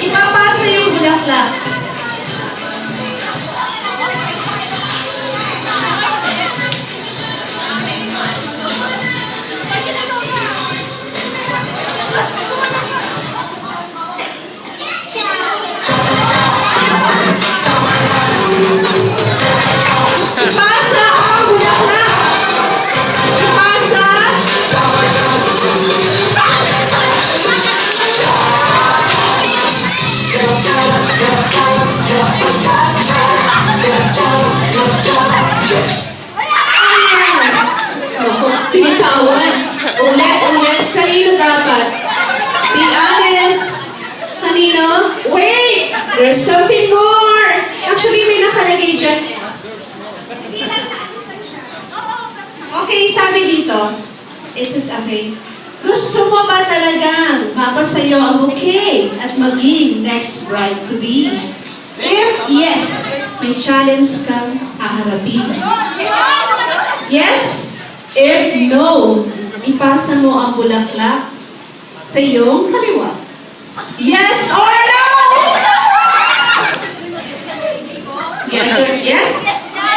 Ipapasa yung bulaklak. Ipasa ang bulaklak. Ipasa. Pinitawan. Ulit. Kanino dapat? Be honest. Kanino? Wait! There's something more! Actually, may nakalagay dyan. Okay, sabi dito. It's okay. Gusto mo ba talagang mapasayo ang bouquet at maging next bride-to-be? If yes, may challenge kang haharapin. Yes? If no, ipasa mo ang bulaklak sa iyong kaliwa. Yes or no? Yes or yes?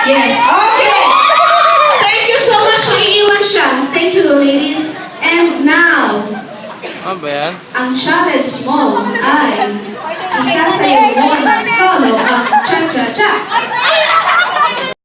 Yes. Okay. Thank you so much for iiwan siya. Thank you, ladies. And now, Ano ba yan? ang challenge mo ay isasayaw mo ng solo ang cha-cha-cha.